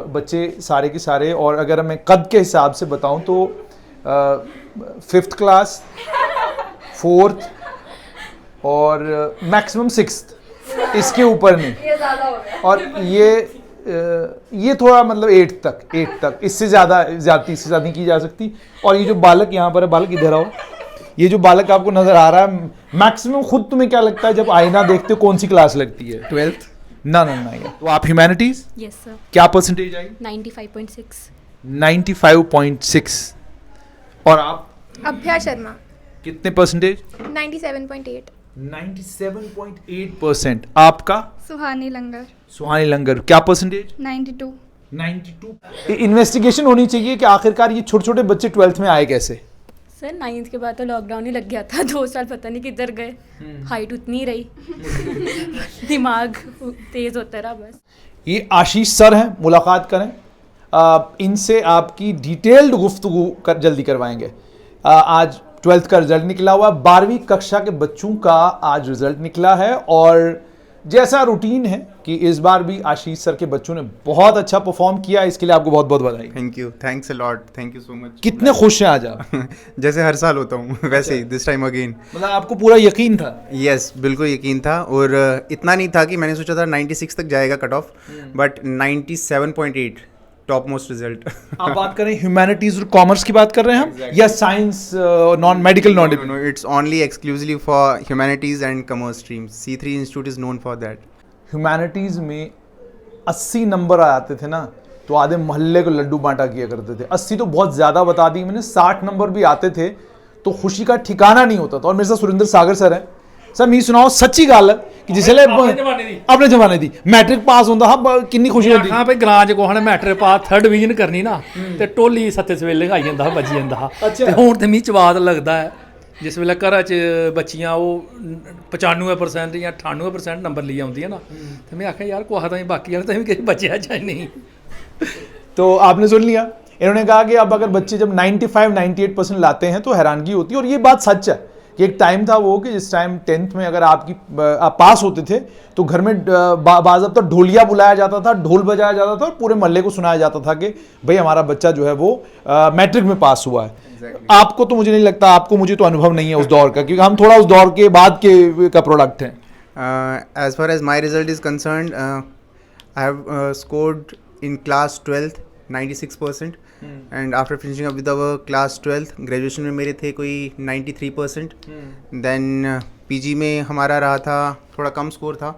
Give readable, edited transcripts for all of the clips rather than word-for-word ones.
बच्चे सारे के सारे, और अगर मैं कद के हिसाब से बताऊं तो 5th क्लास, 4th और मैक्सिमम 6th, इसके ऊपर नहीं। ये ज़्यादा हो गया। और ये थोड़ा मतलब 8th तक, इससे ज़्यादा नहीं की जा सकती। और ये जो बालक यहाँ पर है, बालक इधर आओ, ये जो बालक आपको नजर आ रहा है, मैक्सिमम खुद तुम्हें क्या लगता है जब आईना देखते हो कौन सी क्लास लगती है? 12th। ना तो आप ह्यूमैनिटीज? Yes sir. क्या परसेंटेज आई? 95.6। 95.6। और आप? अभ्या शर्मा। कितने परसेंटेज? 97.8। 97.8%। आपका? सुहानी लंगर। सुहानी लंगर, क्या परसेंटेज? 92। 92। इन्वेस्टिगेशन होनी चाहिए कि आखिरकार ये छोटे छोटे बच्चे 12th में आए कैसे? सर 9th के बाद तो लॉकडाउन ही लग गया था, 2 साल पता नहीं किधर गए। हाइट उतनी ही रही, दिमाग तेज होता रहा बस। ये आशीष सर हैं, मुलाकात करें। इनसे आपकी डिटेल्ड गुफ्तगू जल्दी करवाएंगे। आज 12th का रिजल्ट निकला हुआ, 12वीं कक्षा के बच्चों का आज रिजल्ट निकला है। और जैसा रूटीन है कि इस बार भी आशीष सर के बच्चों ने बहुत अच्छा परफॉर्म किया, इसके लिए आपको बहुत बहुत बधाई। Thank you, thanks a lot, thank you so much. कितने खुश हैं आज आप? जैसे हर साल होता हूँ वैसे ही दिस टाइम अगेन। मतलब आपको पूरा यकीन था? यस, बिल्कुल यकीन था। और इतना नहीं था कि मैंने सोचा था 96 तक जाएगा cut off, but 97.8 top most result. आप बात करें ह्यूमैनिटीज और कॉमर्स की बात कर रहे हैं हम, या science, non medical, non? No, it's only exclusively for humanities and commerce streams. C3 Institute is known for that. Humanities में 80 नंबर आ जाते थे ना, तो आधे मोहल्ले को लड्डू बांटा किया करते थे। 80 तो बहुत ज़्यादा बता दी मैंने, 60 नंबर भी आते थे तो खुशी का ठिकाना नहीं होता था। और मेरे साथ सुरेंद्र सागर सर हैं। सर मी सुनाओ सच्ची गल है कि जिसले अपने जमाने दी मैट्रिक पास होंदा हा किन्नी खुशी होंदी। हाँ भाई ग्रां च कोहने मैट्रिक पास 3rd डिवीजन करनी ना ते टोली सत्ते सवेले आई जंदा हा, बजी जंदा हा। ते हुण ते मी चवाद लगदा है जिस वेले घरा च बच्चियां वो 95% या 98% नंबर लेई आउंदियां ना, ते मैं आखेआ यार कोहा ताईं बाकी आह्ले ताईं किश बचेआ जां नहीं। तो आपने सुन लिया, इन्होंने कहा कि अब अगर बच्चे जब 95-98% लाते हैं तो हैरानगी होती है। और ये बात सच है कि एक टाइम था वो कि जिस टाइम 10th में अगर आप पास होते थे तो घर में बाज़ाब्ता ढोलिया बुलाया जाता था, ढोल बजाया जाता था और पूरे मोहल्ले को सुनाया जाता था कि भाई हमारा बच्चा जो है वो मैट्रिक में पास हुआ है। आपको तो मुझे नहीं लगता, आपको मुझे तो अनुभव नहीं है उस दौर का, क्योंकि हम थोड़ा उस दौर के बाद के का प्रोडक्ट हैं। As far as my result is concerned, I have scored in class 12th 96%, and after finishing up with our class 12th graduation में मेरे थे कोई 93%। then PG में हमारा रहा था थोड़ा कम स्कोर था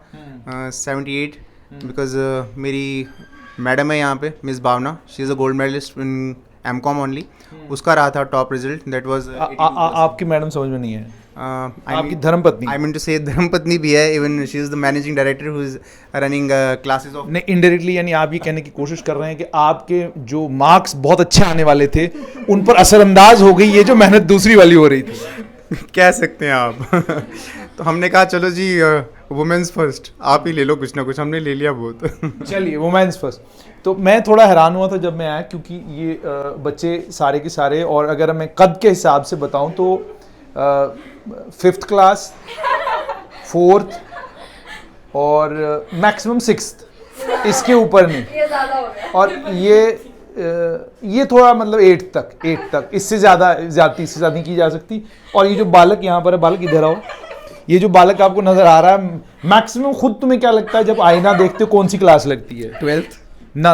78, बिकॉज मेरी मैडम है यहाँ पे miss Bhavana, she is a gold medallist in M.Com only, उसका रहा था टॉप रिजल्ट, दैट वाज। आपकी मैडम समझ में नहीं है? आपकी धर्मपत्नी? आई मीन टू से धर्मपत्नी भी है, even she is the managing director who is running classes of. नहीं, इनडायरेक्टली यानी आप ये कहने की कोशिश कर रहे हैं कि आपके जो मार्क्स बहुत अच्छे आने वाले थे उन पर असरअंदाज हो गई ये जो मेहनत दूसरी वाली हो रही थी। कह सकते हैं आप। तो हमने कहा चलो जी वुमेन्स फर्स्ट, आप ही ले लो कुछ ना कुछ, हमने ले लिया बहुत। चलिए वुमेन्स फर्स्ट। तो मैं थोड़ा हैरान हुआ था जब मैं आया, क्योंकि ये बच्चे सारे के सारे, और अगर मैं कद के हिसाब से बताऊं तो 5th क्लास, 4th और मैक्सिमम 6th, इसके ऊपर नहीं। ये ज़्यादा हो गया। और ये थोड़ा मतलब 8th तक, इससे ज़्यादा नहीं की जा सकती। और ये जो बालक यहाँ पर है, बालक इधर आओ, ये जो बालक आपको नजर आ रहा है, मैक्सिमम खुद तुम्हें क्या लगता है जब आईना देखते हो कौन सी क्लास लगती है? 12th। ना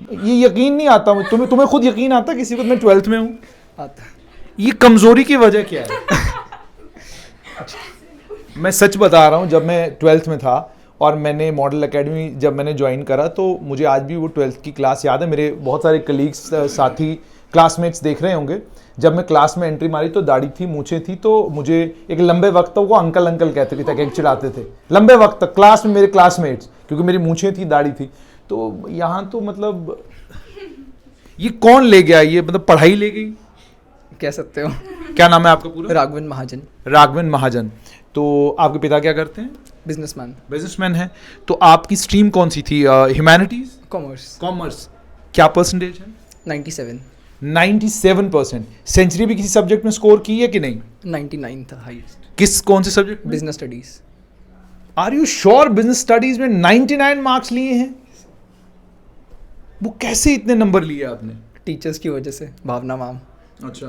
ये यकीन नहीं आता। तुम्हें खुद यकीन आता किसी को मैं 12th में हूँ? आता। ये कमजोरी की वजह क्या है? मैं सच बता रहा हूँ, जब मैं 12th में था और मैंने मॉडल एकेडमी जब मैंने ज्वाइन करा तो मुझे आज भी वो 12th की क्लास याद है। मेरे बहुत सारे कलीग्स, साथी, क्लासमेट्स देख रहे होंगे। जब मैं क्लास में एंट्री मारी तो दाढ़ी थी, मूछें थी, तो मुझे एक लंबे वक्त तक वो अंकल कहते थे, चिढ़ाते थे लंबे वक्त तक क्लास में मेरे क्लासमेट्स, क्योंकि मेरी मूछें थी, दाढ़ी थी। तो यहाँ तो मतलब ये कौन ले गया? ये मतलब पढ़ाई ले गई कह सकते हो। क्या नाम है आपका पूरा? राघवन महाजन। राघवन महाजन। तो आपके पिता क्या करते हैं? बिजनेसमैन है। तो आपकी स्ट्रीम कौन सी थी? ह्यूमैनिटीज? कॉमर्स। क्या परसेंटेज है? 97। 97%। सेंचुरी भी किसी सब्जेक्ट में स्कोर की है कि नहीं? 99 था हाईएस्ट। कौन से सब्जेक्ट में? Business studies. Are you sure? Business studies में 99 मार्क्स लिए हैं? वो कैसे इतने नंबर लिए आपने? टीचर्स की वजह से, भावना मैम। अच्छा,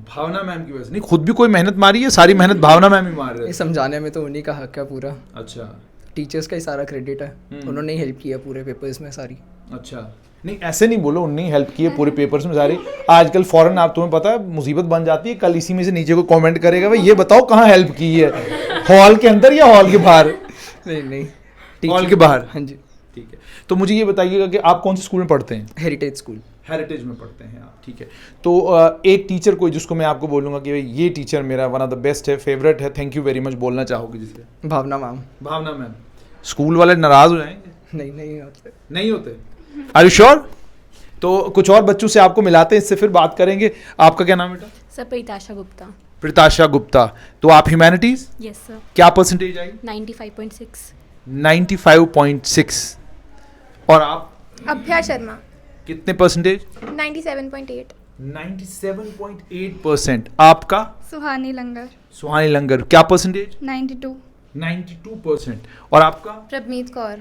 भावना मैम की वजह से? नहीं, खुद भी कोई मेहनत मारी है? सारी मेहनत भावना मैम ही मार रहे ये हैं। समझाने में तो उन्हीं का हक है पूरा, अच्छा टीचर्स का ही सारा क्रेडिट है, उन्होंने ही हेल्प किया पूरे पेपर्स में सारी। अच्छा, नहीं ऐसे नहीं बोलो, उन्होंने हेल्प की है पूरे पेपर्स में सारी। आजकल फॉरेन, आप तुम्हें पता है, मुसीबत बन जाती है, कल इसी में से नीचे को कमेंट करेगा भाई ये बताओ कहाँ हेल्प की है, हॉल के अंदर या हॉल के बाहर? नहीं हॉल के बाहर। हाँ जी, ठीक है, तो मुझे ये बताइएगा कि आप कौन से स्कूल में पढ़ते हैं? Heritage school. हेरिटेज में पढ़ते हैं आप, ठीक है। तो एक टीचर कोई जिसको मैं आपको बोलूँगा कि भाई ये टीचर मेरा वन ऑफ द बेस्ट है, फेवरेट है, थैंक यू वेरी मच बोलना चाहोगे जिससे? Bhavana ma'am. Bhavana ma'am. School वाले नाराज हो जाएंगे? नहीं होते। नहीं होते? Are you sure? तो कुछ और बच्चों से आपको मिलाते हैं, इससे फिर बात करेंगे। आपका क्या नाम है बेटा? सर प्रीताशा गुप्ता। प्रीताशा गुप्ता। तो आप ह्यूमैनिटीज, यस सर। क्या परसेंटेज आई? 95.6। 95.6। और आप अभ्या शर्मा कितने परसेंटेज? 97.8। 97.8%। आपका? सुहानी लंगर सुहानी लंगर, क्या परसेंटेज? 92। 92%। और आपका प्रभनीत कौर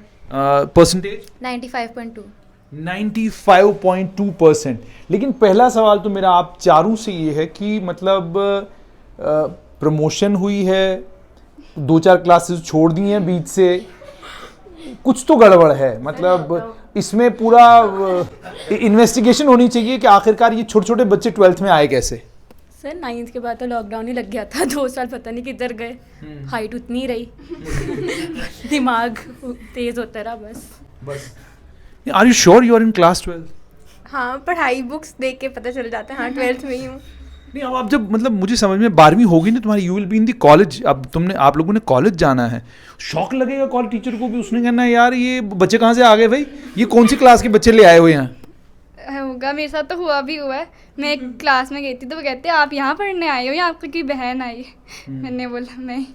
परसेंटेज? 95.2। 95.2%। लेकिन पहला सवाल तो मेरा आप चारों से ये है कि मतलब प्रमोशन हुई है, 2-4 क्लासेस छोड़ दी हैं बीच से, कुछ तो गड़बड़ है। मतलब इसमें पूरा इन्वेस्टिगेशन होनी चाहिए कि आखिरकार ये छोटे छोटे बच्चे 12th में आए कैसे? सर 9th के बाद तो लॉकडाउन ही लग गया था, 2 साल पता नहीं किधर गए, हाइट उतनी रही, दिमाग तेज होता रहा बस। Are you sure you are in class 12? हाँ, पढ़ाई बुक्स देख के पता चल जाता है, हाँ 12th में ही हूँ। नहीं, अब आप जब मतलब मुझे समझ में 12वीं होगी ना तुम्हारी, you will be in the college, अब आप लोगों ने कॉलेज जाना है, शौक लगेगा कॉलेज टीचर को भी, उसने कहना है यार ये बच्चे कहाँ से आ गए भाई, ये कौन सी क्लास के बच्चे ले आए हुए हैं? होगा, मेरे साथ तो हुआ भी हुआ है। मैं एक क्लास में गई थी तो वो कहते आप यहाँ पढ़ने आए हो या आपकी बहन आई है? मैंने बोला नहीं।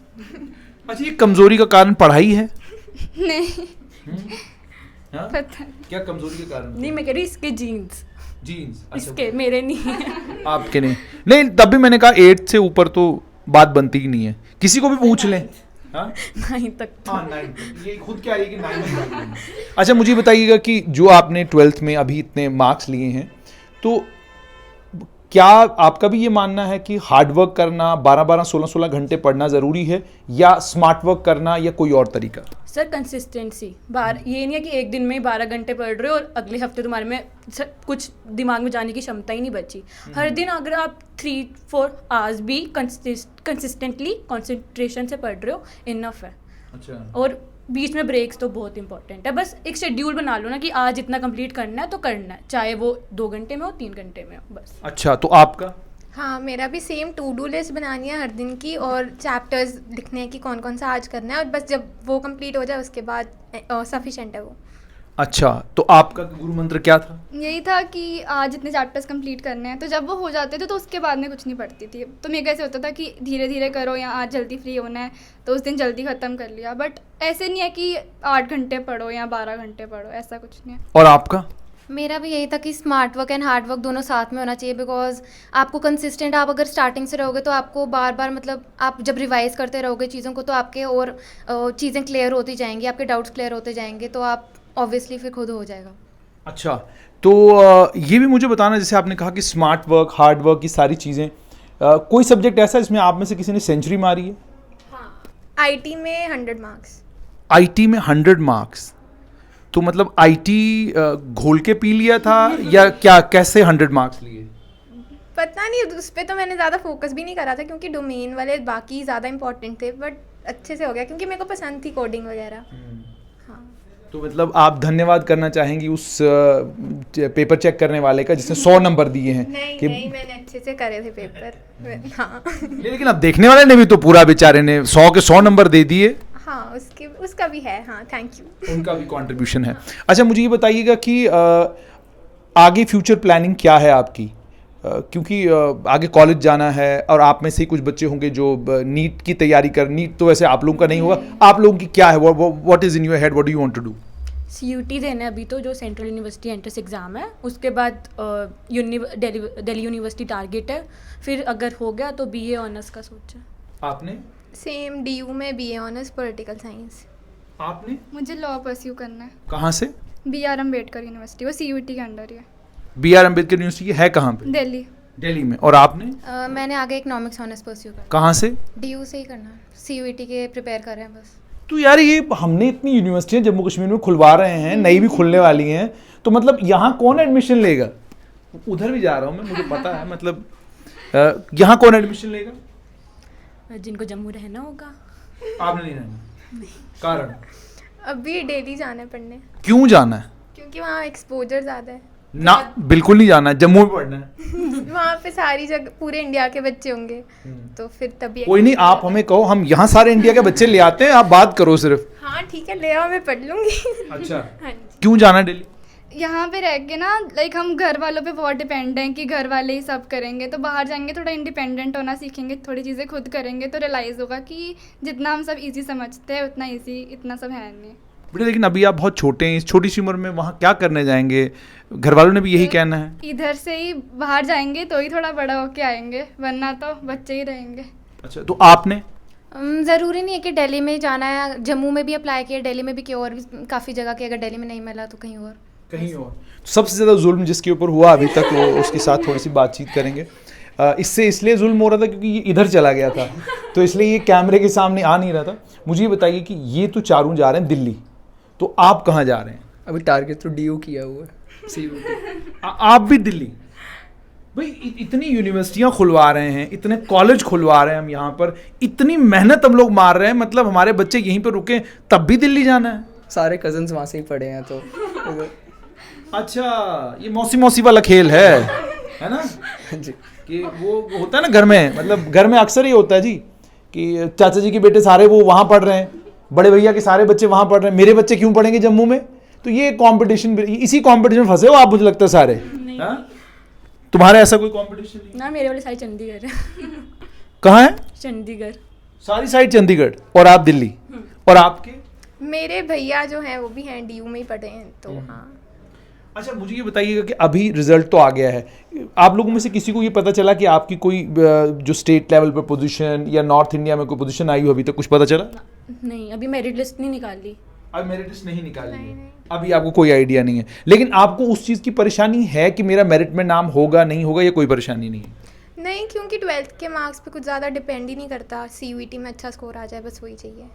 अच्छा, ये कमजोरी का कारण पढ़ाई है? नहीं हाँ? पता क्या कमजोरी के कारण? नहीं, मैं कह रही इसके जीन्स, जीन्स। इसके, मेरे नहीं है। आपके नहीं, तब भी मैंने कहा 8 से ऊपर तो बात बनती ही नहीं है, किसी को भी पूछ लें। हाँ? 9 तक तो। हाँ 9, ये खुद क्या है कि 9। अच्छा, मुझे बताइएगा कि जो आपने 12th में अभी इतने मार्क्स लिए हैं, तो क्या आपका भी ये मानना है कि हार्ड वर्क करना, 12-12, 16-16 घंटे पढ़ना ज़रूरी है, या स्मार्ट वर्क करना, या कोई और तरीका? सर कंसिस्टेंसी, ये नहीं है कि एक दिन में 12 घंटे पढ़ रहे हो और अगले हफ्ते तुम्हारे में कुछ दिमाग में जाने की क्षमता ही नहीं बची। हर दिन अगर आप 3-4 आवर्स भी कंसिस्टेंटली कंसंट्रेशन से पढ़ रहे हो, इनफ है। अच्छा। और बीच में ब्रेक्स तो बहुत इंपॉर्टेंट है, बस एक शेड्यूल बना लो ना कि आज इतना कंप्लीट करना है तो करना है, चाहे वो 2 घंटे में हो 3 घंटे में हो, बस। अच्छा, तो आपका? हाँ, मेरा भी सेम टू डू लिस्ट बनानी है हर दिन की, और चैप्टर्स लिखने हैं कि कौन कौन सा आज करना है, और बस जब वो कंप्लीट हो जाए उसके बाद सफिशेंट है वो। अच्छा, तो आपका गुरु मंत्र क्या था? यही था कि आज इतने चैप्टर्स कंप्लीट करने हैं, तो जब वो हो जाते थे तो उसके बाद में कुछ नहीं पढ़ती थी। तो मेरे कैसे होता था कि धीरे धीरे करो, या आज जल्दी फ्री होना है तो उस दिन जल्दी ख़त्म कर लिया, बट ऐसे नहीं है कि 8 घंटे पढ़ो या 12 घंटे पढ़ो, ऐसा कुछ नहीं है। और आपका? मेरा भी यही था कि smart work and hard work दोनों साथ में होना चाहिए, बिकॉज आपको कंसिस्टेंट, आप अगर स्टार्टिंग से रहोगे तो आपको बार बार, मतलब आप जब रिवाइज करते रहोगे चीज़ों को तो आपके और चीज़ें क्लियर होती जाएंगी, आपके डाउट्स क्लियर होते जाएंगे, तो आप ऑब्वियसली फिर खुद हो जाएगा। अच्छा, तो ये भी मुझे बताना, जैसे आपने कहा कि स्मार्ट वर्क, हार्ड वर्क, की सारी चीज़ें, कोई सब्जेक्ट ऐसा जिसमें आप में से किसी ने सेंचुरी मारी है? हाँ, IT में 100 मार्क्स। IT में 100 मार्क्स, तो मतलब IT घोल के पी लिया था या क्या, कैसे 100 मार्क्स लिए? पता नहीं, उस पर तो मैंने ज़्यादा फोकस भी नहीं करा था क्योंकि डोमेन वाले बाकी ज़्यादा इंपॉर्टेंट थे, बट अच्छे से हो गया क्योंकि मेरे को पसंद थी कोडिंग वगैरह। हाँ, तो मतलब आप धन्यवाद करना चाहेंगी उस पेपर चेक करने वाले का जिसने 100 नंबर दिए हैं? नहीं, मैंने अच्छे से करे थे पेपर। हाँ लेकिन अब देखने वाले ने भी तो पूरा, बेचारे ने 100 के 100 नंबर दे दिए। हाँ, उसका भी है, हाँ, थैंक यू। उनका भी कंट्रीब्यूशन है। अच्छा, मुझे ये बताइएगा कि आगे फ्यूचर प्लानिंग क्या है आपकी? क्योंकि आगे कॉलेज जाना है, और आप में से ही कुछ बच्चे होंगे जो नीट की तैयारी कर, नीट तो वैसे आप लोगों का नहीं होगा, आप लोगों की क्या है, what is in your head, what do you want to do? CUT देना है अभी तो, जो सेंट्रल यूनिवर्सिटी एंट्रेंस एग्ज़ाम है, उसके बाद दिल्ली यूनिवर्सिटी टारगेट है, फिर अगर हो गया तो BA ऑनर्स का सोचा। आपने? सेम DU में BA ऑनर्स पॉलिटिकल साइंस। आपने? मुझे लॉ परस्यू करना है। कहाँ से? BR अम्बेडकर यूनिवर्सिटी, वो CUET के अंडर ही है, BR अम्बेडकर यूनिवर्सिटी है कहाँ पे? दिल्ली। दिल्ली में। और आपने मैंने आगे इकोनॉमिक्स ऑनर्स परस्यू कर कहाँ से? DU से ही करना, CUET के प्रिपेयर कर रहे हैं बस। तो यार ये हमने इतनी यूनिवर्सिटियाँ जम्मू कश्मीर में खुलवा रहे हैं, नई भी खुलने वाली हैं, तो मतलब यहाँ कौन एडमिशन लेगा? उधर भी जा रहा हूँ मैं, मुझे पता है, मतलब यहाँ कौन एडमिशन लेगा? जिनको जम्मू रहना होगा। आपने नहीं रहना? कारण? अभी डेली जाना है पढ़ने, क्यों जाना है? क्योंकि वहाँ एक्सपोजर ज़्यादा है। ना बिल्कुल नहीं जाना है, जम्मू में पढ़ना है। वहाँ पे सारी जगह पूरे इंडिया के बच्चे होंगे, तो फिर तभी कोई नहीं, आप हमें कहो, हम यहाँ सारे इंडिया के बच्चे ले आते हैं, आप बात करो सिर्फ। हाँ ठीक है, ले आओ, मैं पढ़ लूँगी। अच्छा, हाँ जी। क्यों जाना है दिल्ली? यहाँ पे रह के ना लाइक हम घर वालों पे बहुत डिपेंड हैं कि घर वाले ही सब करेंगे, तो बाहर जाएंगे थोड़ा इंडिपेंडेंट होना सीखेंगे, थोड़ी चीज़ें खुद करेंगे, तो रियलाइज़ होगा कि जितना हम सब इजी समझते हैं उतना इजी इतना सब है नहीं। बेटा लेकिन अभी आप बहुत छोटे हैं, इस छोटी सी उम्र में वहाँ क्या करने जाएंगे? घर वालों ने भी यही कहना है। इधर से ही बाहर जाएंगे तो ही थोड़ा बड़ा होके आएंगे, वरना तो बच्चे ही रहेंगे। अच्छा, तो आपने? ज़रूरी नहीं है कि दिल्ली में ही जाना है, जम्मू में भी अप्लाई किया, दिल्ली में भी किया, और भी काफ़ी जगह की, अगर दिल्ली में नहीं मिला तो कहीं और। कहीं और। सबसे ज़्यादा जुल्म जिसके ऊपर हुआ अभी तक, वो उसके साथ थोड़ी सी बातचीत करेंगे। इससे इसलिए जुल्म हो रहा था क्योंकि ये इधर चला गया था, तो इसलिए ये कैमरे के सामने आ नहीं रहा था। मुझे ये बताइए कि ये तो चारों जा रहे हैं दिल्ली, तो आप कहाँ जा रहे हैं? अभी टारगेट तो DU किया हुआ है, CUET। आप भी दिल्ली? भाई इतनी यूनिवर्सिटियाँ खुलवा रहे हैं, इतने कॉलेज खुलवा रहे हैं हम यहाँ पर, इतनी मेहनत हम लोग मार रहे हैं, मतलब हमारे बच्चे यहीं पर रुके, तब भी दिल्ली जाना है? सारे कजन्स वहाँ से ही पढ़े हैं तो अच्छा, ये मौसी मौसी वाला खेल है ना? जी। कि वो होता है ना घर में, मतलब घर में अक्सर ही होता है जी, कि चाचा जी के बेटे सारे वो वहाँ पढ़ रहे हैं, बड़े भैया के सारे बच्चे वहाँ पढ़ रहे हैं, मेरे बच्चे क्यों पढ़ेंगे जम्मू में? तो ये कंपटीशन, इसी कंपटीशन में फंसे हो आप, मुझे लगता है सारे। हाँ? तुम्हारा ऐसा कोई कंपटीशन नहीं? ना, मेरे वाले साइड चंडीगढ़ है। कहाँ है? चंडीगढ़। सारी साइड चंडीगढ़, और आप दिल्ली। और आपके? मेरे भैया जो हैं वो भी हैं, DU में ही पढ़े हैं, तो हाँ। अच्छा, मुझे ये बताइएगा कि अभी रिजल्ट तो आ गया है, आप लोगों में से किसी को ये पता चला कि आपकी कोई जो स्टेट लेवल पर पोजीशन या नॉर्थ इंडिया में कोई पोजीशन आई हो, अभी तक कुछ पता चला? नहीं, अभी मेरिट लिस्ट नहीं निकाली। अभी मेरिट लिस्ट नहीं निकाली है, अभी आपको कोई आइडिया नहीं है, लेकिन आपको उस चीज़ की परेशानी है कि मेरा मेरिट में नाम होगा नहीं होगा, या कोई परेशानी नहीं है? नहीं, क्योंकि 12th के मार्क्स पे कुछ ज़्यादा डिपेंड ही नहीं करता, CUET में अच्छा स्कोर आ जाए, बस वही चाहिए।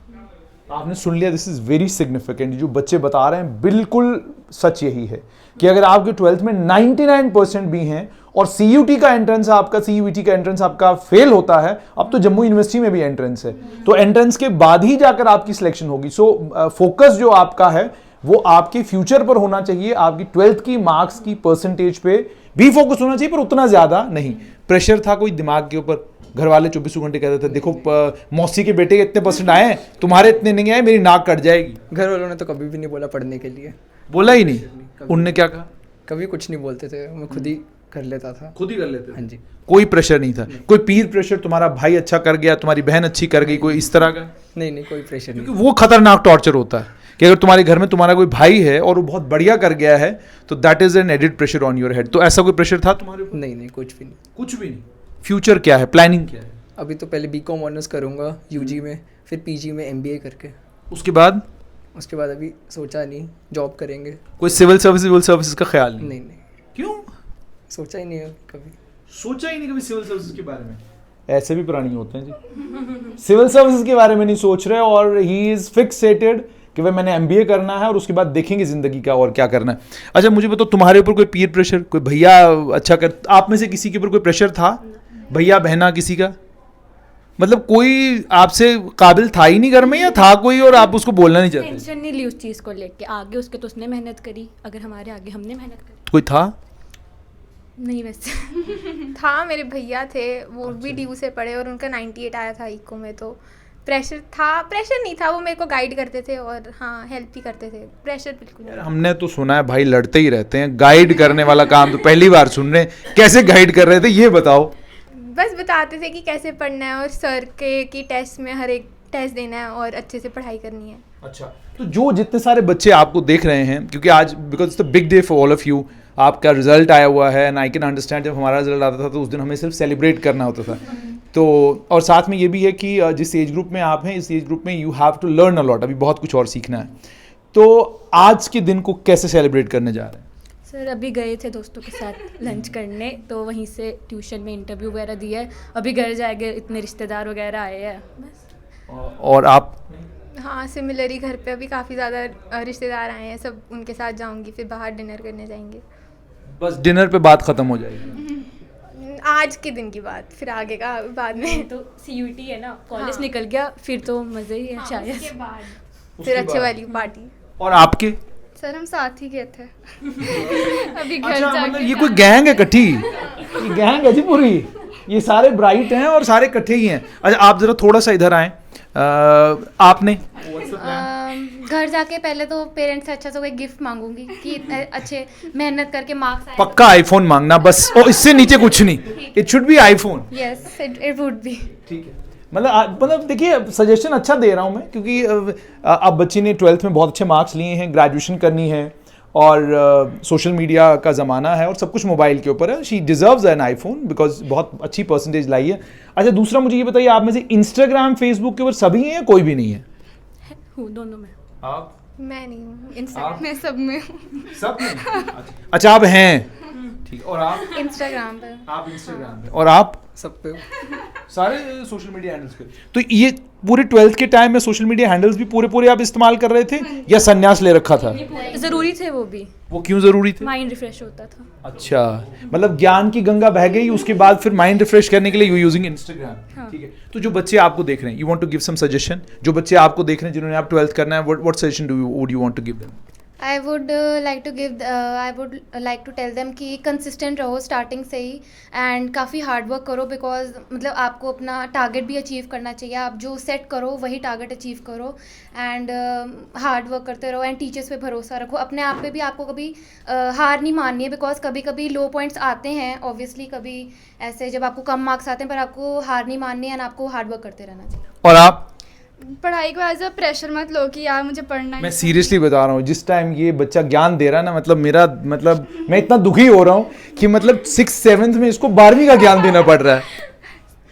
आपने सुन लिया, दिस इज़ वेरी सिग्निफिकेंट। जो बच्चे बता रहे हैं बिल्कुल सच यही है कि अगर आपके 12th में 99% भी हैं और CUET का एंट्रेंस आपका फेल होता है, अब तो जम्मू यूनिवर्सिटी में भी एंट्रेंस है, तो एंट्रेंस के बाद ही जाकर आपकी सिलेक्शन होगी। सो फोकस जो आपका है वो आपके फ्यूचर पर होना चाहिए, आपकी 12th की मार्क्स की परसेंटेज पे भी फोकस होना चाहिए, पर उतना ज़्यादा नहीं। प्रेशर था कोई दिमाग के ऊपर? घर वाले 24 घंटे कहते थे, देखो मौसी के बेटे के इतने परसेंट आए, तुम्हारे इतने नहीं आए, मेरी नाक कट जाएगी। घर वालों ने तो कभी भी नहीं बोला पढ़ने के लिए। बोला ही नहीं? उनने क्या कहा? कभी कुछ नहीं बोलते थे, मैं खुद ही कर लेता था। खुद ही कर लेते थे? हाँ जी। कोई प्रेशर नहीं था? कोई पीर प्रेशर, तुम्हारा भाई अच्छा कर गया, तुम्हारी बहन अच्छी कर गई, कोई इस तरह का? नहीं, कोई प्रेशर नहीं। क्योंकि वो खतरनाक टॉर्चर होता है कि अगर तुम्हारे घर में तुम्हारा कोई भाई है और वो बहुत बढ़िया कर गया है, तो that is an added pressure on your head. तो ऐसा कोई प्रेशर था तुम्हारे ऊपर? नहीं, कुछ भी नहीं। कुछ भी नहीं। फ्यूचर क्या है, प्लानिंग क्या है? अभी तो पहले BCom ऑनर्स करूँगा UG में, फिर PG में MBA करके। उसके बाद अभी सोचा नहीं, जॉब करेंगे। कोई सिविल सर्विसेज का ख्याल नहीं? नहीं। क्यों? सोचा ही नहीं है कभी। सोचा ही नहीं कभी सिविल सर्विसेज के बारे में? ऐसे भी प्राणी होते हैं जी, सिविल सर्विसेज के बारे में नहीं सोच रहे, और ही इज फिक्सेटेड कि भाई मैंने MBA करना है और उसके बाद देखेंगे जिंदगी का और क्या करना है। अच्छा, मुझे बताओ, तुम्हारे ऊपर कोई पीर प्रेशर, कोई भैया अच्छा कर, आप में से किसी के ऊपर कोई प्रेशर था? भैया बहना किसी का? मतलब कोई आपसे काबिल था ही नहीं घर में, या था कोई और आप उसको बोलना नहीं चाहते? टेंशन नहीं ली उस चीज़ को लेके, आगे उसके तो उसने मेहनत करी, अगर हमारे आगे हमने मेहनत करी। कोई था? नहीं वैसे। था, मेरे भैया थे, वो भी DU से पढ़े और उनका 98 आया था इको में, तो प्रेशर था। प्रेशर नहीं था, वो मेरे को गाइड करते थे और हाँ हेल्प भी करते थे, प्रेशर बिल्कुल नहीं। हमने तो सुना है भाई लड़ते ही रहते हैं, गाइड करने वाला काम तो पहली बार सुन रहे हैं। कैसे गाइड कर रहे थे ये बताओ? बस बताते थे कि कैसे पढ़ना है, और सर के की टेस्ट में हर एक टेस्ट देना है और अच्छे से पढ़ाई करनी है। अच्छा, तो जो जितने सारे बच्चे आपको देख रहे हैं, क्योंकि आज because it's the big day for all of you, आपका रिजल्ट आया हुआ है, एंड आई कैन अंडरस्टैंड, जब हमारा रिजल्ट आता था तो उस दिन हमें सिर्फ सेलिब्रेट करना होता था। तो और साथ में ये भी है कि जिस एज ग्रुप में आप हैं, इस एज ग्रुप में you have to learn a lot, अभी बहुत कुछ और सीखना है। तो आज के दिन को कैसे सेलिब्रेट करने जा रहे हैं? सर अभी गए थे दोस्तों के साथ लंच करने, तो वहीं से ट्यूशन में इंटरव्यू वगैरह दिया है, अभी घर जाएंगे, इतने रिश्तेदार वगैरह आए हैं बस। और आप? हाँ सिमिलर ही, घर पे अभी काफ़ी ज़्यादा रिश्तेदार आए हैं, सब उनके साथ जाऊंगी, फिर बाहर डिनर करने जाएंगे। बस डिनर पे बात खत्म हो जाएगी? आज के दिन की बात, फिर आगे का बाद में। तो CUT है ना, कॉलेज निकल गया फिर तो मज़े ही है शायद। फिर अच्छे वाली पार्टी। और आपके? सर हम साथ ही गए थे अभी घर अच्छा, जाके मतलब ये कोई गैंग है इकट्ठी? ये गैंग है जी पूरी, ये सारे ब्राइट हैं और सारे इकट्ठे ही हैं। अच्छा आप जरा थोड़ा सा इधर आए। आपने? घर जाके पहले तो पेरेंट्स से अच्छा सा कोई गिफ्ट मांगूंगी कि अच्छे मेहनत करके मार्क्स आए। पक्का आईफोन मांगना बस, और इससे नीचे कुछ नहीं, it should be iPhone. Yes it would be. ठीक है, मतलब देखिए सजेशन अच्छा दे रहा हूँ मैं, क्योंकि अब बच्ची ने 12th में बहुत अच्छे मार्क्स लिए हैं, ग्रेजुएशन करनी है और सोशल मीडिया का ज़माना है और सब कुछ मोबाइल के ऊपर है। She deserves an iPhone because बहुत अच्छी परसेंटेज लाई है। अच्छा दूसरा मुझे ये बताइए, आप में से इंस्टाग्राम फेसबुक के ऊपर सभी हैं या कोई भी नहीं है? हूँ दोनों में। आप? मैं नहीं हूँ इंस्टाग्राम। मैं सब में हूँ। सब में? अच्छा आप हैं, ठीक। और आप? इंस्टाग्राम पे। आप इंस्टाग्राम पे। और आप? सब पे सारे सोशल मीडिया हैंडल्स पे। तो ये पूरे 12th के टाइम में सोशल मीडिया हैंडल्स भी पूरे आप इस्तेमाल कर रहे थे या संन्यास ले रखा था? ज़रूरी थे वो भी, वो क्यों जरूरी थे? माइंड रिफ्रेश होता था। अच्छा, मतलब ज्ञान की गंगा बह गई, उसके बाद फिर माइंड रिफ्रेश करने के लिए यू यूजिंग इंस्टाग्राम। ठीक है, तो जो बच्चे आपको देख रहे हैं, you want to give some suggestion, जो बच्चे आपको देख रहे हैं जिन्होंने आप 12th करना है, what suggestion would you want to give them? I would like to tell them कि कंसिस्टेंट रहो स्टार्टिंग से ही, एंड काफ़ी हार्ड वर्क करो, बिकॉज मतलब आपको अपना टारगेट भी अचीव करना चाहिए। आप जो सेट करो वही टारगेट अचीव करो, एंड हार्ड वर्क करते रहो, एंड टीचर्स पे भरोसा रखो। अपने आप पे भी आपको कभी हार नहीं माननी है, बिकॉज कभी कभी लो पॉइंट्स आते हैं ऑब्वियसली, कभी ऐसे जब आपको कम मार्क्स आते हैं, पर आपको हार नहीं माननी है एंड आपको हार्ड वर्क करते रहना चाहिए। और आप? पढ़ाई को एज अ प्रेशर मत लो कि यार मुझे पढ़ना है। मैं सीरियसली बता रहा हूँ, जिस टाइम ये बच्चा ज्ञान दे रहा है ना, मतलब मैं इतना दुखी हो रहा हूँ कि मतलब 6th-7th में इसको 12वीं का ज्ञान देना पड़ रहा है।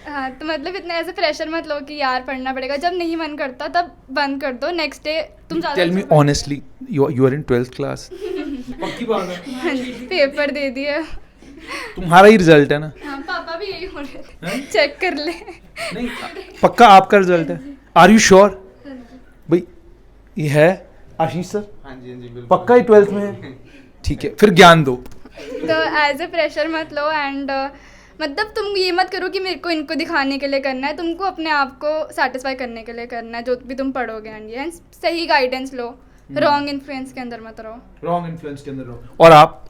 हाँ तो मतलब इतना ऐसे प्रेशर मत लो कि यार पढ़ना पड़ेगा, जब नहीं मन करता तब बंद कर दो, नेक्स्ट डे तुम ज़्यादा tell me honestly, you are in 12th class? पक्की बात है? पेपर दे दिए। तुम्हारा ही रिजल्ट है ना? हाँ पापा भी यही हो रहे थे, चेक कर ले। नहीं, पक्का आपका रिजल्ट है? Are you sure? भाई ये है आशीष सर? हाँ जी बिल्कुल। पक्का ही 12th में है? ठीक है, फिर ज्ञान दो। तो एज ए प्रेशर मत लो, एंड मतलब तुम ये मत करो कि मेरे को इनको दिखाने के लिए करना है, तुमको अपने आप को सेटिस्फाई करने के लिए करना है जो भी तुम पढ़ोगे, एंड सही गाइडेंस लो, रॉन्ग इन्फ्लुएंस के अंदर मत रहो। रॉन्ग इन्फ्लुएंस के अंदर रहो। और आप?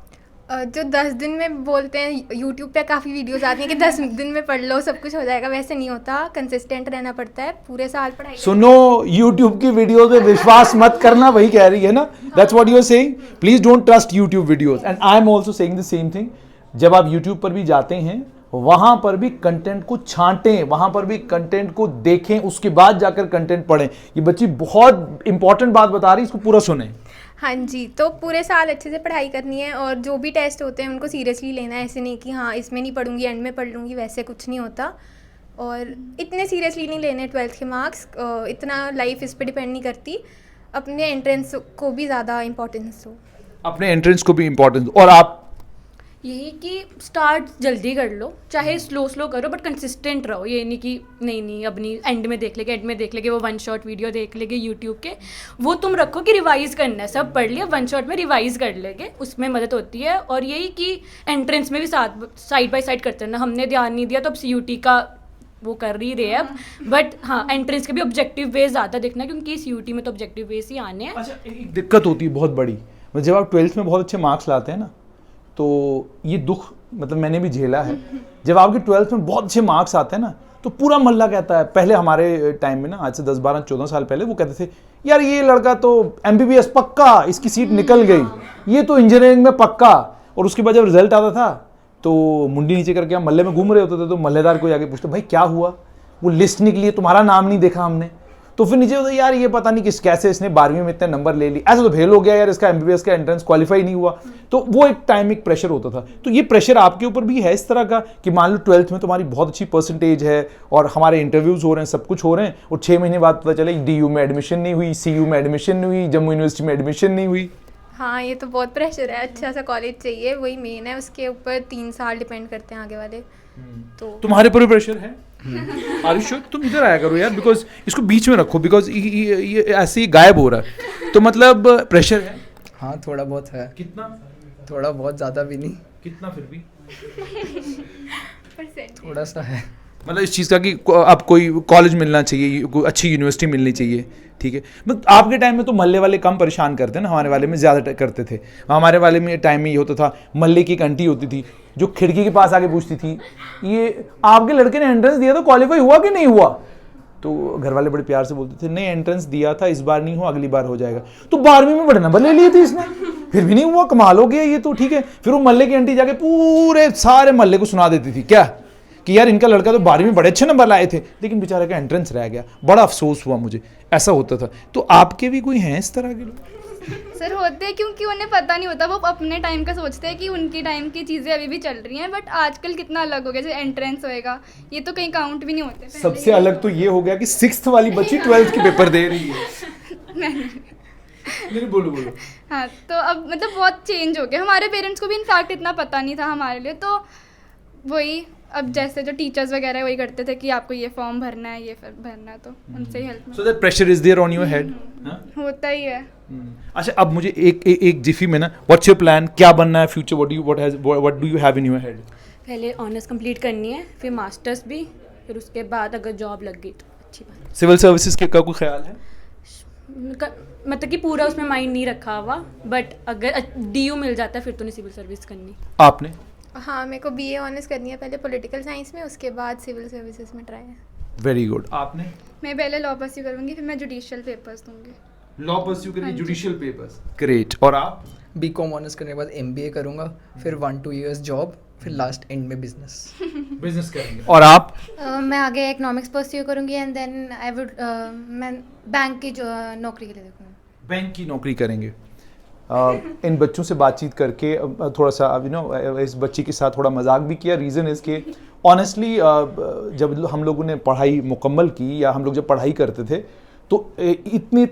जो 10 दिन में बोलते हैं, यूट्यूब पे काफ़ी वीडियोस आती हैं कि 10 दिन में पढ़ लो सब कुछ हो जाएगा, वैसे नहीं होता, कंसिस्टेंट रहना पड़ता है, पूरे साल पढ़ाई। सुनो, यूट्यूब की वीडियो पे विश्वास मत करना, वही कह रही है ना? That's what you are saying. Please don't trust YouTube videos, and I am also saying the same thing. जब आप यूट्यूब पर भी जाते हैं, वहां पर भी कंटेंट को छांटें, वहां पर भी कंटेंट को देखें, उसके बाद जाकर कंटेंट पढ़ें। ये बच्ची बहुत इंपॉर्टेंट बात बता रही है, इसको पूरा सुने। हाँ जी, तो पूरे साल अच्छे से पढ़ाई करनी है, और जो भी टेस्ट होते हैं उनको सीरियसली लेना है, ऐसे नहीं कि हाँ इसमें नहीं पढ़ूंगी एंड में पढ़ लूँगी, वैसे कुछ नहीं होता। और इतने सीरियसली नहीं लेने 12th के मार्क्स, इतना लाइफ इस पर डिपेंड नहीं करती, अपने एंट्रेंस को भी ज़्यादा इंपॉर्टेंस दो। अपने एंट्रेंस को भी इंपॉर्टेंस दो। और आप? यही कि स्टार्ट जल्दी कर लो, चाहे स्लो करो, बट कंसिस्टेंट रहो। ये नहीं कि नहीं अब नहीं, एंड में देख लेंगे, वो 1 शॉट वीडियो देख लेंगे यूट्यूब के, वो तुम रखो कि रिवाइज करना है, सब पढ़ लिया 1 शॉट में रिवाइज कर लेंगे, उसमें मदद होती है। और यही कि एंट्रेंस में भी साइड बाय साइड करते रहना। हमने ध्यान नहीं दिया तो अब CUT का वो कर ही रहे अब, बट हाँ एंट्रेंस के भी ऑब्जेक्टिव बेस ज़्यादा देखना, क्योंकि CUT में तो ऑब्जेक्टिव बेस ही आने हैं। अच्छा, एक दिक्कत होती है बहुत बड़ी, जब आप 12th में बहुत अच्छे मार्क्स लाते हैं ना, तो ये दुख मतलब मैंने भी झेला है। जब आपके 12th में बहुत अच्छे मार्क्स आते हैं ना, तो पूरा मोहल्ला कहता है, पहले हमारे टाइम में ना, आज से 10, 12, 14 साल पहले, वो कहते थे यार ये लड़का तो MBBS पक्का, इसकी सीट निकल गई, ये तो इंजीनियरिंग में पक्का। और उसके बाद जब रिजल्ट आता था तो मुंडी नीचे करके हम मोहल्ले में घूम रहे होते थे, तो मोहल्लेदार को जाके पूछते भाई क्या हुआ, वो लिस्ट निकली है, तुम्हारा नाम नहीं देखा हमने। तो फिर नीचे होता है यार ये पता नहीं किस कैसे इसने 12वीं में इतने नंबर ले ली, ऐसा तो फेल हो गया यार, इसका एमबीबीएस का एंट्रेंस क्वालिफाई नहीं हुआ। तो वो एक टाइम एक प्रेशर होता था। तो ये प्रेशर आपके ऊपर भी है इस तरह का कि मान लो 12th में तुम्हारी बहुत अच्छी परसेंटेज है और हमारे इंटरव्यूज हो रहे हैं, सब कुछ हो रहे हैं, और 6 महीने बाद पता चले DU में एडमिशन नहीं हुई, CU में एडमिशन नहीं हुई, जम्मू यूनिवर्सिटी में एडमिशन नहीं हुई। हाँ, ये तो बहुत प्रेशर है। अच्छा सा कॉलेज चाहिए, वही मेन है, उसके ऊपर 3 साल डिपेंड करते हैं आगे वाले। तो तुम्हारे पर भी प्रेशर है? Are you sure? तुम इधर आया करो यार, बिकॉज इसको बीच में रखो, बिकॉज ये ऐसे ही गायब हो रहा है। तो मतलब प्रेशर है? हाँ थोड़ा बहुत है, कितना? थोड़ा बहुत ज़्यादा भी नहीं, कितना फिर भी? थोड़ा सा है। मतलब इस चीज़ का कि आप कोई कॉलेज मिलना चाहिए, कोई अच्छी यूनिवर्सिटी मिलनी चाहिए, ठीक है। मतलब आपके टाइम में तो मोहल्ले वाले कम परेशान करते हैं ना, हमारे वाले में ज़्यादा करते थे। हमारे वाले में टाइम में ये होता था, मोहल्ले की एक आंटी होती थी जो खिड़की के पास आके पूछती थी, ये आपके लड़के ने एंट्रेंस दिया तो क्वालिफाई हुआ कि नहीं हुआ? तो घर वाले बड़े प्यार से बोलते थे, नहीं एंट्रेंस दिया था, इस बार नहीं हुआ, अगली बार हो जाएगा। तो 12वीं में बड़े नंबर ले लिए थे इसने, फिर भी नहीं हुआ, कमाल हो गया ये तो, ठीक है। फिर वो मोहल्ले की आंटी जाके पूरे सारे मोहल्ले को सुना देती थी क्या कि यार इनका लड़का तो 12वीं में बड़े अच्छे नंबर लाए थे, लेकिन बेचारे का एंट्रेंस रह गया, बड़ा अफसोस हुआ मुझे, ऐसा होता था। तो आपके भी कोई हैं इस तरह के लोग? सर होते हैं, क्योंकि उन्हें पता नहीं होता, वो अपने टाइम का सोचते हैं कि उनकी टाइम की चीज़ें अभी भी चल रही हैं, बट आजकल कितना अलग हो गया, जैसे एंट्रेंस होएगा, ये तो कहीं काउंट भी नहीं होते पहले। सबसे अलग तो ये हो गया कि 6th वाली बच्ची 12th के पेपर दे रही है। नहीं, बोलो बोलो। हाँ, तो अब मतलब बहुत चेंज हो गया। हमारे पेरेंट्स को भी इनफैक्ट इतना पता नहीं था हमारे लिए, तो वही अब जैसे जो टीचर्स वगैरह वही करते थे कि आपको ये फॉर्म भरना है, ये भरना है, तो उनसे ही help so that pressure is there on your head. होता ही है। अच्छा, अब मुझे एक जिफी में ना, व्हाट्स योर प्लान, क्या बनना है future, what do you have in your head? पहले ऑनर्स कंप्लीट करनी है, फिर मास्टर्स भी, फिर उसके बाद अगर जॉब लग गई तो अच्छी बात। सिविल सर्विसेज के का कोई ख्याल है? मतलब कि पूरा उसमें माइंड नहीं रखा हुआ, बट अगर DU मिल जाता है फिर तो नहीं सिविल सर्विस करनी। आपने? हाँ, मेरे को BA ऑनर्स करनी है, पहले पॉलिटिकल साइंस में, उसके बाद सिविल सर्विसेज में ट्राई है। Very good. आपने? मैं पहले लॉ परस्यू करूँगी, फिर मैं जुडिशियल पेपर्स दूंगी। लॉ परस्यू करेंगे, जुडिशियल पेपर्स। ग्रेट। और आप? BCom ऑनर्स करने के बाद MBA करूँगा, फिर 1-2 years जॉब, फिर लास्ट एंड में बिजनेस करेंगे। और आप? मैं आगे इकोनॉमिक्स परस्यू करूँगी एंड देन आई वुड मैं बैंक की जो नौकरी के लिए देखूँगी। बैंक की नौकरी करेंगे। इन बच्चों से बातचीत करके थोड़ा सा इस बच्ची के साथ थोड़ा मजाक भी किया। रीज़न इज़ के ऑनेस्टली जब हम लोगों ने पढ़ाई मुकम्मल की, या हम लोग जब पढ़ाई करते थे, तो इतने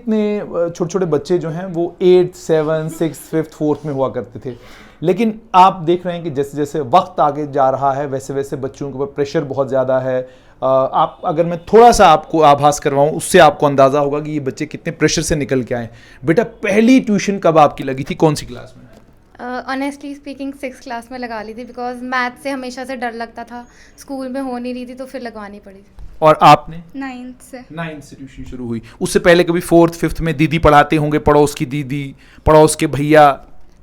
छोटे छोटे बच्चे जो हैं वो 8th 7th 6th 5th 4th में हुआ करते थे। लेकिन आप देख रहे हैं कि जैसे जैसे वक्त आगे जा रहा है, वैसे वैसे बच्चों के ऊपर प्रेशर बहुत ज़्यादा है। आप अगर मैं थोड़ा सा आपको आभास करवाऊँ, उससे आपको अंदाज़ा होगा कि ये बच्चे कितने प्रेशर से निकल के आए। बेटा, पहली ट्यूशन कब आपकी लगी थी, कौन सी क्लास में? ऑनेस्टली स्पीकिंग 6th क्लास में लगा ली थी, बिकॉज मैथ से हमेशा से डर लगता था, स्कूल में हो नहीं रही थी, तो फिर लगवानी पड़ी। और आपने? 9th से। 9th से ट्यूशन शुरू हुई। उससे पहले कभी 4th 5th में दीदी पढ़ाते होंगे, पड़ोस की दीदी, पड़ोस के भैया?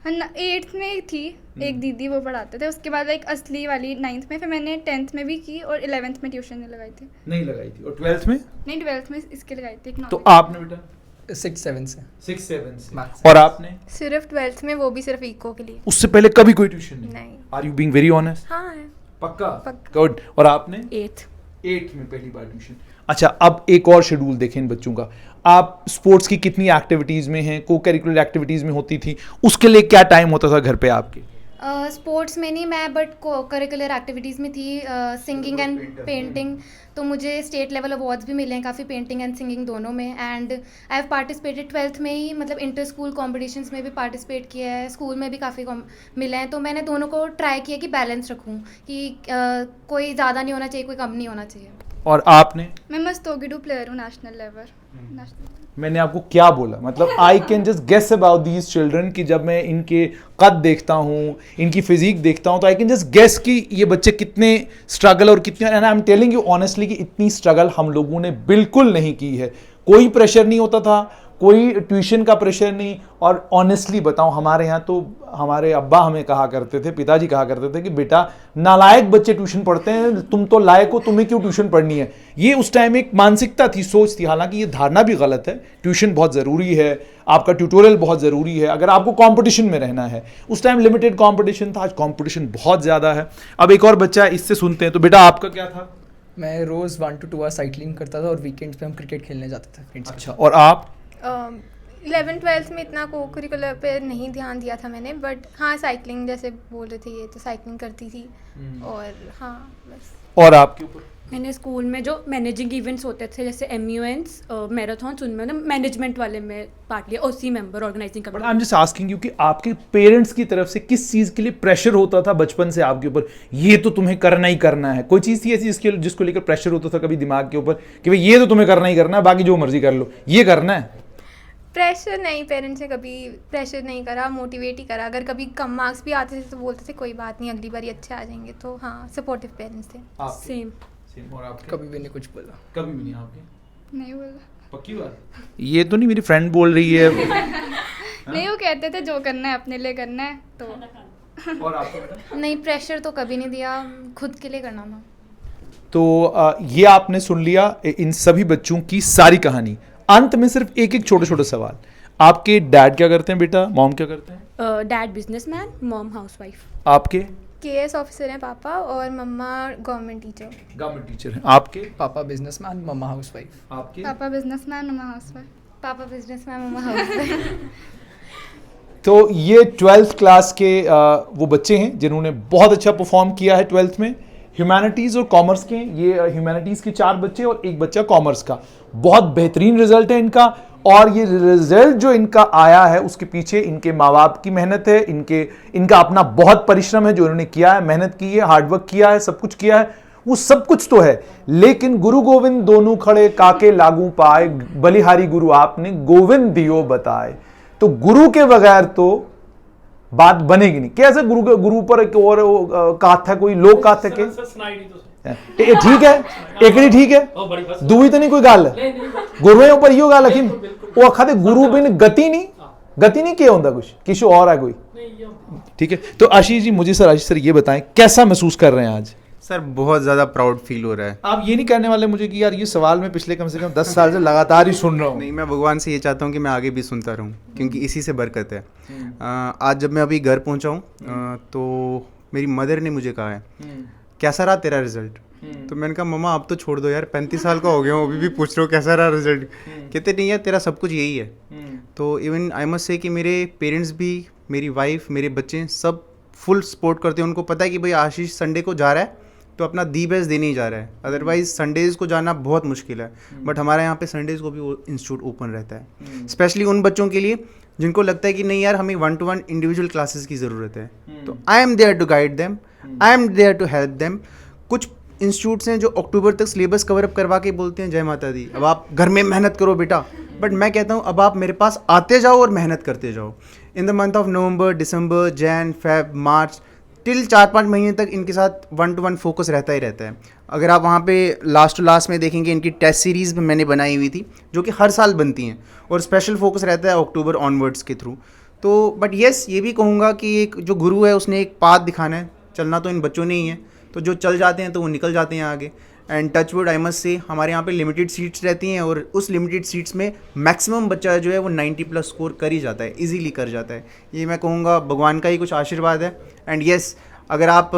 हाँ, 8th में थी एक दीदी, वो पढ़ाते थे। उसके बाद एक असली वाली 9th में, फिर मैंने 10th में भी की, और 11th में ट्यूशन नहीं लगाई थी। नहीं लगाई थी। और 12th में? नहीं, 12th में इसके लगाई थी। तो आपने बेटा? 6-7 से। 6-7 से। Maths। और आपने? सिर्फ 12th में, वो भी सिर्फ इको के लिए। उससे पहले कभी कोई ट्यूशन नहीं? नहीं। Are you being very honest? हाँ है। पक्का? पक्का। गुड। और आपने? 8th 8th में पहली बार ट्यूशन। अच्छा, अब एक और शेड्यूल देखें इन बच्चों का। आप स्पोर्ट्स की कितनी एक्टिविटीज़ में हैं, को करिकुलर एक्टिविटीज़ में होती थी, उसके लिए क्या टाइम होता था घर पे आपके? स्पोर्ट्स में नहीं, मैं बट को करिकुलर एक्टिविटीज़ में थी, सिंगिंग एंड पेंटिंग। तो मुझे स्टेट लेवल अवार्ड्स भी मिले हैं काफ़ी, पेंटिंग एंड सिंगिंग दोनों में। And I have participated 12th में ही, मतलब इंटर स्कूल कॉम्पिटिशन्स में भी पार्टिसिपेट किया है, स्कूल में भी काफ़ी मिले हैं। तो मैंने दोनों को ट्राई किया कि बैलेंस रखूँ, कि कोई ज़्यादा नहीं होना चाहिए, कोई कम नहीं होना चाहिए। और आपने? मैं मस्तोगिडू प्लेयर हूँ, नेशनल लेवल। मैंने आपको क्या बोला, मतलब I can just guess about these children कि जब मैं इनके कद देखता हूँ, इनकी फिजिक देखता हूँ, तो आई कैन जस्ट गेस कि ये बच्चे कितने स्ट्रगल और कितने, and I am telling you honestly कि इतनी स्ट्रगल हम लोगों ने बिल्कुल नहीं की है। कोई प्रेशर नहीं होता था, कोई ट्यूशन का प्रेशर नहीं। और ऑनेस्टली बताऊं, हमारे यहाँ तो हमारे अब्बा हमें कहा करते थे, पिताजी कहा करते थे कि बेटा नालायक बच्चे ट्यूशन पढ़ते हैं, तुम तो लायक हो, तुम्हें क्यों ट्यूशन पढ़नी है। ये उस टाइम एक मानसिकता थी, सोच थी। हालांकि ये धारणा भी गलत है। ट्यूशन बहुत ज़रूरी है, आपका ट्यूटोरियल बहुत ज़रूरी है अगर आपको कंपटीशन में रहना है। उस टाइम लिमिटेड कंपटीशन था, आज कंपटीशन बहुत ज़्यादा है। अब एक और बच्चा, इससे सुनते हैं। तो बेटा आपका क्या था? मैं रोज़ 1 to 2 आवर साइकिलिंग करता था और वीकेंड्स पे हम क्रिकेट खेलने जाते थे फ्रेंड्स के अच्छा, और आप? 11th-12th में इतना को करिकुलर पे नहीं ध्यान दिया था मैंने, बट हाँ साइकिलिंग जैसे बोल रहे थे ये, तो साइकिलिंग करती थी। और हाँ बस। और आपके ऊपर? मैंने स्कूल में जो मैनेजिंग इवेंट्स होते थे जैसे MUNs मैराथन, उनमें ना मैनेजमेंट वाले में पार्ट लिया, OC member organising but committee. I am just asking you कि आपके पेरेंट्स की तरफ से किस चीज के लिए प्रेशर होता था बचपन से आपके ऊपर, ये तो तुम्हें करना ही करना है? कोई चीज थी ऐसी जिसको लेकर प्रेशर होता था कभी दिमाग के ऊपर कि भाई ये तो तुम्हें करना ही करना है, बाकी जो मर्जी कर लो, ये करना है? प्रेशर नहीं, पेरेंट्स ने कभी प्रेशर नहीं करा, मोटिवेट ही करा। अगर कभी कम मार्क्स भी आते थे तो बोलते थे कोई बात नहीं, अगली बार अच्छे आ जाएंगे। तो हाँ, सपोर्टिव पेरेंट्स थे। सेम। और आपके? कभी भी नहीं कुछ बोला। कभी भी नहीं आपके? नहीं बोला। पक्की बात? ये तो नहीं मेरी फ्रेंड बोल रही है। नहीं, वो कहते थे जो करना है अपने लिए करना है। तो और आपको बेटा? नहीं, प्रेशर तो कभी नहीं दिया, खुद के लिए करना था। तो ये आपने सुन लिया इन सभी बच्चों की सारी कहानी। अंत में सिर्फ एक एक छोटे छोटे सवाल। आपके डैड क्या करते हैं बेटा, मॉम क्या करते हैं? Dad businessman, mom housewife. आपके? KS ऑफिसर हैं पापा, और मम्मा गवर्नमेंट टीचर। गवर्नमेंट टीचर हैं। आपके? पापा बिजनेसमैन, मम्मा हाउसवाइफ। आपके? पापा बिजनेसमैन, मम्मा हाउसवाइफ। पापा बिजनेसमैन, मम्मा हाउसवाइफ। तो ये 12th क्लास के वो बच्चे हैं जिन्होंने बहुत अच्छा परफॉर्म किया है 12th में। ह्यूमैनिटीज़ और कॉमर्स के, ये ह्यूमैनिटीज़ के 4 बच्चे और 1 बच्चा कॉमर्स का। बहुत बेहतरीन रिजल्ट है इनका, और ये रिजल्ट जो इनका आया है उसके पीछे इनके माँ बाप की मेहनत है, इनका अपना बहुत परिश्रम है जो इन्होंने किया है, मेहनत की है, हार्डवर्क किया है, सब कुछ किया है। वो सब कुछ तो है, लेकिन गुरु गोविंद दोनों खड़े काके लागू पाए, बलिहारी गुरु आपने गोविंद दियो बताए। तो गुरु के बगैर तो बात बनेगी नहीं। कैसे गुरु पर एक और काथ है, कोई लोक काथ है के ठीक है, एकड़ी ठीक है, दूई तो नहीं कोई गाल गुरुए ऊपर यो गाल लेकिन वो आखा गुरु बिन गति नहीं क्या होता, कुछ किसी और है कोई। ठीक है, तो आशीष जी मुझे सर, आशीष सर ये बताएं कैसा महसूस कर रहे हैं आज? सर बहुत ज़्यादा प्राउड फील हो रहा है। आप ये नहीं कहने वाले मुझे कि यार ये सवाल मैं पिछले कम से कम 10 साल से लगातार ही सुन रहा हूँ? नहीं, मैं भगवान से ये चाहता हूँ कि मैं आगे भी सुनता रहूँ, क्योंकि इसी से बरकत है। आज जब मैं अभी घर पहुँचा हूँ तो मेरी मदर ने मुझे कहा है कैसा रहा तेरा रिजल्ट। तो मैंने कहा मम्मा अब तो छोड़ दो यार, 35 साल का हो गया हूँ, अभी भी पूछ रहे हो कैसा रहा रिजल्ट। कहते नहीं यार तेरा सब कुछ यही है। तो इवन आई मस्ट से कि मेरे पेरेंट्स भी, मेरी वाइफ, मेरे बच्चे सब फुल सपोर्ट करते हैं। उनको पता है कि भाई आशीष संडे को जा रहा है तो अपना दी बेस्ट देने ही जा रहा है, अदरवाइज संडेज़ को जाना बहुत मुश्किल है। बट हमारे यहाँ पे संडेज़ को भी इंस्टीट्यूट ओपन रहता है, स्पेशली उन बच्चों के लिए जिनको लगता है कि नहीं यार हमें 1-to-1 इंडिविजुअल क्लासेस की ज़रूरत है। तो I am there to guide them, I am there to help them. कुछ इंस्टीट्यूट्स हैं जो अक्टूबर तक सिलेबस कवर अप करवा के बोलते हैं जय माता दी, अब आप घर में मेहनत करो बेटा। बट मैं कहता हूँ अब आप मेरे पास आते जाओ और मेहनत करते जाओ। In the month of November, December, Jain, Feb, March till 4-5 महीने तक इनके साथ 1-to-1 फोकस रहता ही रहता है। अगर आप वहाँ पे लास्ट टू लास्ट में देखेंगे, इनकी टेस्ट सीरीज़ में मैंने बनाई हुई थी जो कि हर साल बनती हैं, और स्पेशल फोकस रहता है अक्टूबर ऑनवर्ड्स के थ्रू। तो बट येस, ये भी कहूँगा कि एक जो गुरु है उसने एक पाथ दिखाना है, चलना तो इन बच्चों ने ही है। तो जो चल जाते हैं तो वो निकल जाते हैं आगे। And touch would I must say हमारे यहाँ पे लिमिटेड सीट्स रहती हैं, और उस लिमिटेड सीट्स में मैक्सिमम बच्चा जो है वो 90+ स्कोर कर ही जाता है, इजीली कर जाता है। ये मैं कहूँगा भगवान का ही कुछ आशीर्वाद है। एंड येस, अगर आप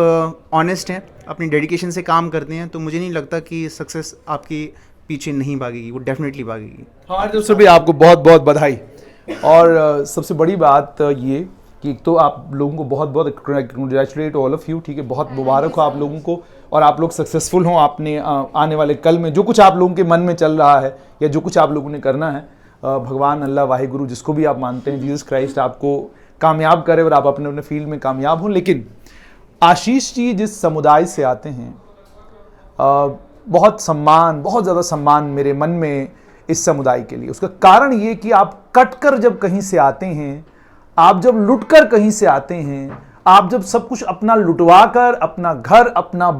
ऑनेस्ट हैं, अपनी डेडिकेशन से काम करते हैं, तो मुझे नहीं लगता कि सक्सेस आपकी पीछे नहीं भागेगी, वो डेफिनेटली भागेगी। हमारे तरफ से भी आपको बहुत बहुत बधाई। और सबसे बड़ी बात ये कि एक तो आप लोगों को बहुत बहुत कंग्रेचुलेट ऑल ऑफ यू। ठीक है, बहुत मुबारक हो आप लोगों को, और आप लोग सक्सेसफुल हों आपने आने वाले कल में जो कुछ आप लोगों के मन में चल रहा है या जो कुछ आप लोगों ने करना है। भगवान, अल्लाह, वाहिगुरु, जिसको भी आप मानते हैं, जीसस क्राइस्ट आपको कामयाब करे और आप अपने अपने फील्ड में कामयाब हों। लेकिन आशीष जी जिस समुदाय से आते हैं, बहुत सम्मान, बहुत ज़्यादा सम्मान मेरे मन में इस समुदाय के लिए। उसका कारण ये कि आप कटकर जब कहीं से आते हैं, आप जब लुटकर कहीं से आते हैं, आप जब सब कुछ अपना लुटवा कर अपना घर अपना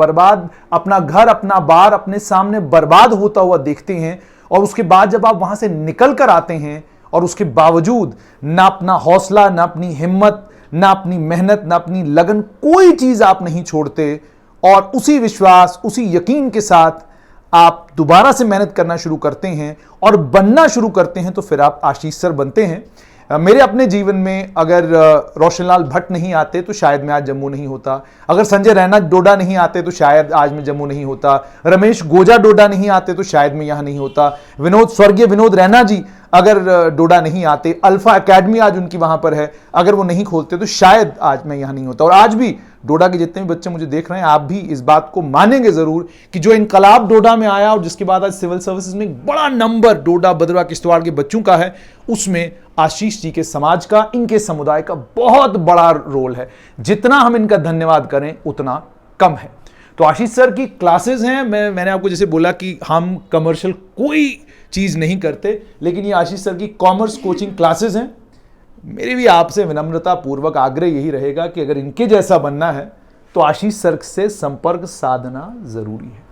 बार अपने सामने बर्बाद होता हुआ देखते हैं, और उसके बाद जब आप वहां से निकल कर आते हैं और उसके बावजूद ना अपना हौसला, ना अपनी हिम्मत, ना अपनी मेहनत, ना अपनी लगन, कोई चीज आप नहीं छोड़ते, और उसी विश्वास, उसी यकीन के साथ आप दोबारा से मेहनत करना शुरू करते हैं और बनना शुरू करते हैं, तो फिर आप आशीष सर बनते हैं। मेरे अपने जीवन में अगर रोशनलाल भट्ट नहीं आते तो शायद मैं आज जम्मू नहीं होता, अगर संजय रैना डोडा नहीं आते तो शायद आज मैं जम्मू नहीं होता, रमेश गोजा डोडा नहीं आते तो शायद मैं यहाँ नहीं होता, स्वर्गीय विनोद रैना जी अगर डोडा नहीं आते, अल्फा एकेडमी आज उनकी वहां पर है, अगर वो नहीं खोलते तो शायद आज मैं यहाँ नहीं होता। और आज भी डोडा के जितने भी बच्चे मुझे देख रहे हैं, आप भी इस बात को मानेंगे जरूर कि जो इनकलाब डोडा में आया और जिसके बाद आज सिविल सर्विसेज में एक बड़ा नंबर डोडा भद्रवा किश्तवाड़ के बच्चों का है, उसमें आशीष जी के समाज का, इनके समुदाय का बहुत बड़ा रोल है। जितना हम इनका धन्यवाद करें उतना कम है। तो आशीष सर की क्लासेस हैं, मैंने आपको जैसे बोला कि हम कमर्शियल कोई चीज़ नहीं करते, लेकिन ये आशीष सर की कॉमर्स कोचिंग क्लासेस हैं। मेरी भी आपसे विनम्रता पूर्वक आग्रह यही रहेगा कि अगर इनके जैसा बनना है तो आशीष सर से संपर्क साधना जरूरी है।